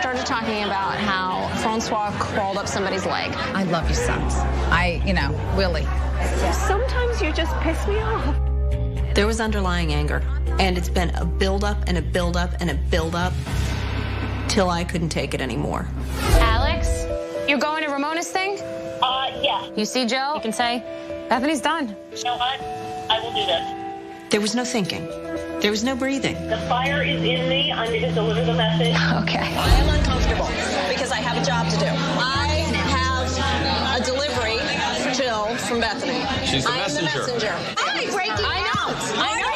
started talking about how Francois crawled up somebody's leg. I love your sons. Willie. Sometimes you just piss me off. There was underlying anger, and it's been a build-up and a build-up and a build-up till I couldn't take it anymore. Alex, you're going to Ramona's thing? Yeah. You see Jill? You can say, Bethany's done. You know what? I will do this. There was no thinking. There was no breathing. The fire is in me. I'm going to deliver the message. Okay. I am uncomfortable because I have a job to do. I have a delivery for Jill from Bethany. She's the I messenger. am the messenger. I'm breaking out. I know.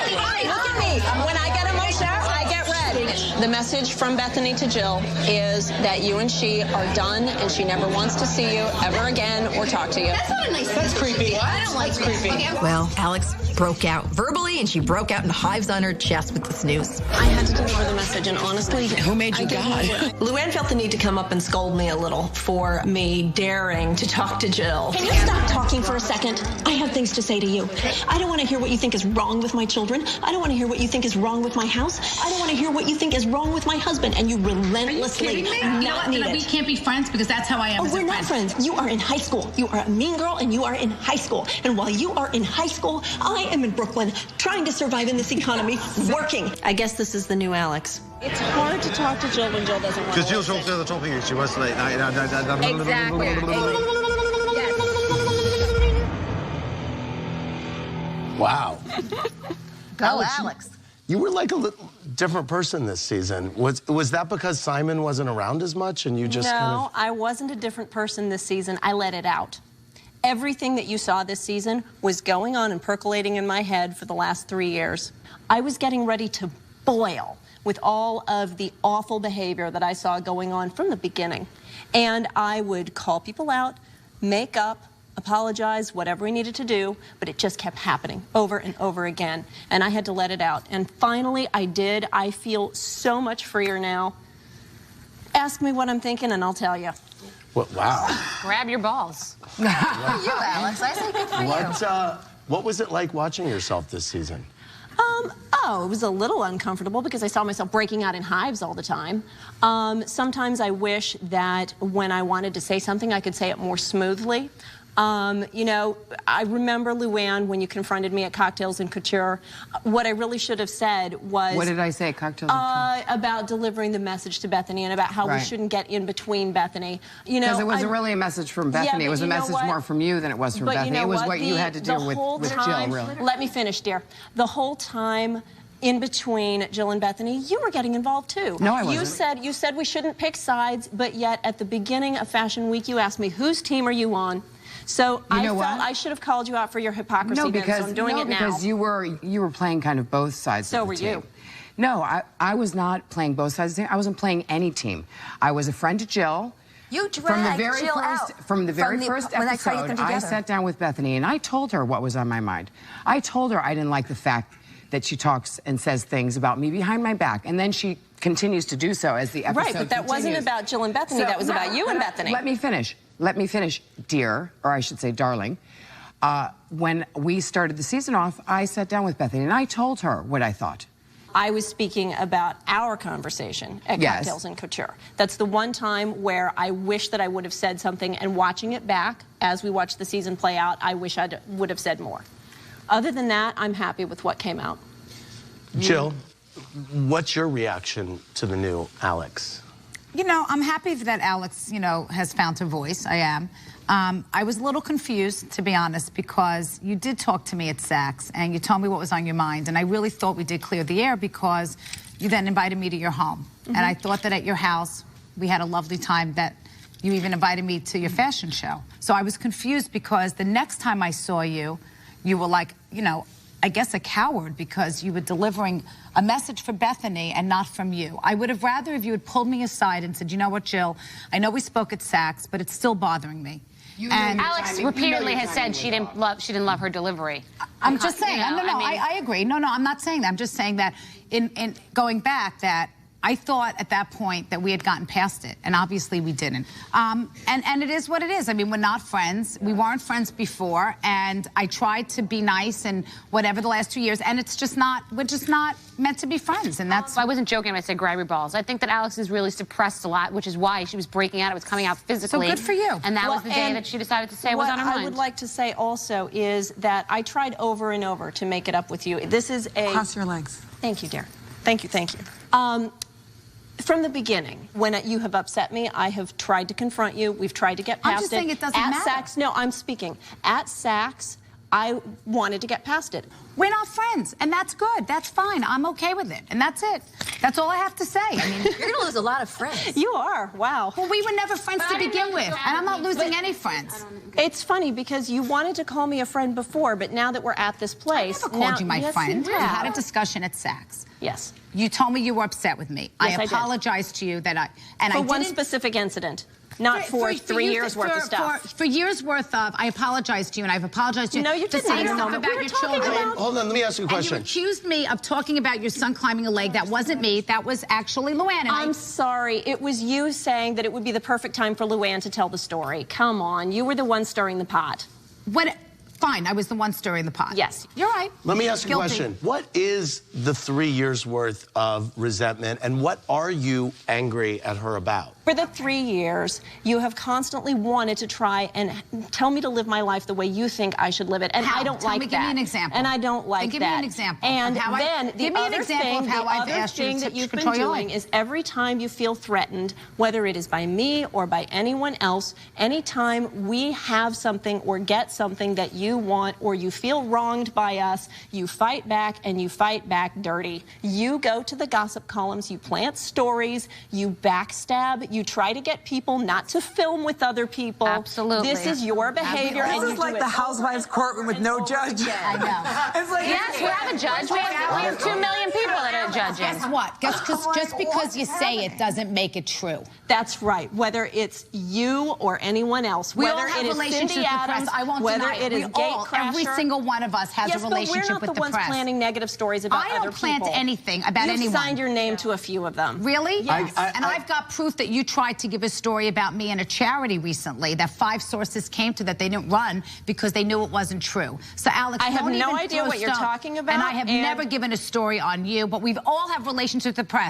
Look at me. When I get emotional, I get red. The message from Bethany to Jill is that you and she are done, and she never wants to see you ever again or talk to you. That's not a nice That's creepy. I don't like That's creepy. Okay. Well, Alex broke out verbally, and she broke out in hives on her chest with this news. I had to deliver the message, and honestly, Who made you God? Luann felt the need to come up and scold me a little for me daring to talk to Jill. Can you stop talking for a second? I have things to say to you. I don't want to hear what you think is wrong with my children. I don't want to hear what you think is wrong with my house. I don't want to hear what you think is wrong with my husband. And you relentlessly not need it. We can't be friends because that's how I am as a We're not friends. You are in high school. You are a mean girl, and you are in high school. And while you are in high school, I am in Brooklyn trying to survive in this economy, working. I guess this is the new Alex. It's hard to talk to Jill when Jill doesn't want to. Because Jill talks to the topic issue, wasn't it? Exactly. Wow. Go, Alex. You were like a little different person this season. Was that because Simon wasn't around as much and you just kind of... I wasn't a different person this season. I let it out. Everything that you saw this season was going on and percolating in my head for the last 3 years. I was getting ready to boil with all of the awful behavior that I saw going on from the beginning. And I would call people out, make up, apologize, whatever we needed to do, but it just kept happening over and over again. And I had to let it out. And finally, I did. I feel so much freer now. Ask me what I'm thinking, and I'll tell you. Wow. Grab your balls. You, Alex. I say good for you. What was it like watching yourself this season? It was a little uncomfortable because I saw myself breaking out in hives all the time. Sometimes I wish that when I wanted to say something, I could say it more smoothly. I remember, Luann, when you confronted me at Cocktails and Couture, what I really should have said was... What did I say at Cocktails and Couture? About delivering the message to Bethany and about how we shouldn't get in between Bethany. Because it wasn't really a message from Bethany. Yeah, it was a message more from you than it was from Bethany. It was what you had to do with Jill, really. Let me finish, dear. The whole time in between Jill and Bethany, you were getting involved too. No, I wasn't. You said we shouldn't pick sides, but yet at the beginning of Fashion Week, you asked me, whose team are you on? So I felt I should have called you out for your hypocrisy. No, because, so I'm doing it now. because you were playing kind of both sides so of the were team. You. No, I was not playing both sides of the team. I wasn't playing any team. I was a friend to Jill. You dragged Jill out. From the very first episode, I sat down with Bethany and I told her what was on my mind. I told her I didn't like the fact that she talks and says things about me behind my back, and then she continues to do so as the episode continues. Right, but that wasn't about Jill and Bethany. That was about you and Bethany. Let me finish. Let me finish, dear, or I should say darling. When we started the season off, I sat down with Bethany and I told her what I thought. I was speaking about our conversation at Cocktails and Couture. That's the one time where I wish that I would have said something, and watching it back as we watched the season play out, I wish I would have said more. Other than that, I'm happy with what came out. Jill, what's your reaction to the new Alex? I'm happy that Alex, has found her voice. I am. I was a little confused, to be honest, because you did talk to me at Saks and you told me what was on your mind. And I really thought we did clear the air because you then invited me to your home. And I thought that at your house, we had a lovely time, that you even invited me to your fashion show. So I was confused because the next time I saw you, you were like, I guess a coward, because you were delivering a message for Bethany and not from you. I would have rather if you had pulled me aside and said, you know what, Jill, I know we spoke at Saks, but it's still bothering me. Alex repeatedly has said she didn't love her delivery. I'm just saying, I agree. No, I'm not saying that. I'm just saying that in going back, that I thought at that point that we had gotten past it, and obviously we didn't. And it is what it is. I mean, we're not friends. We weren't friends before, and I tried to be nice and whatever the last 2 years, and it's just not, we're just not meant to be friends, and that's... I wasn't joking when I said grab your balls. I think that Alex is really suppressed a lot, which is why she was breaking out. It was coming out physically. So good for you. And that was the day that she decided to say what was on her mind. What I would like to say also is that I tried over and over to make it up with you. This is a... Cross your legs. Thank you, dear. Thank you, thank you. From the beginning, when you have upset me, I have tried to confront you. We've tried to get past it. I'm just saying it doesn't matter. At Saks, no, I'm speaking. At Saks, I wanted to get past it. We're not friends, and that's good. That's fine. I'm okay with it, and that's it. That's all I have to say. I mean, you're gonna lose a lot of friends. You are. Wow. Well, we were never friends to begin with, and I'm not losing any friends. It's funny because you wanted to call me a friend before, but now that we're at this place, I never called you my friend. We had a discussion at Saks. Yes. You told me you were upset with me. Yes, I apologized to you that for one specific incident. Not for 3 years worth of stuff. For years worth of, I apologized to you, and I've apologized to you. No, you for didn't. saying stuff about your children. Hold on, let me ask you a question. And you accused me of talking about your son climbing a leg. That wasn't me. That was actually Luann. I'm sorry. It was you saying that it would be the perfect time for Luann to tell the story. Come on. You were the one stirring the pot. Fine, I was the one stirring the pot. Yes. You're right. Let me ask you a question. What is the 3 years worth of resentment, and what are you angry at her about? For the 3 years, you have constantly wanted to try and tell me to live my life the way you think I should live it, and I don't like that. Give me an example. And I don't like that. Give me an example. And then the other thing that you've been doing is every time you feel threatened, whether it is by me or by anyone else, anytime we have something or get something that you want or you feel wronged by us, you fight back, and you fight back dirty. You go to the gossip columns, you plant stories, you backstab, you try to get people not to film with other people. Absolutely. This is your behavior, and this is like the Housewives courtroom with no judge. I know. It's like, yes, we have a judge. We have 2 million people that are judging. Guess what? Just because you say it doesn't make it true. That's right. Whether it's you or anyone else, we whether all have it is relationships Cindy with Adams, the press. I won't whether deny it is Gatecrasher. Every single one of us has a relationship with the press. Yes, but we're not the ones planning negative stories about other people. I don't plant anything about anyone. You've signed your name to a few of them. Really? Yes. And I've got proof that you tried to give a story about me in a charity recently that 5 sources came to that they didn't run because they knew it wasn't true. So, Alex, I have no idea what you're talking about. And I have never given a story on you, but we've all have relationships with the press.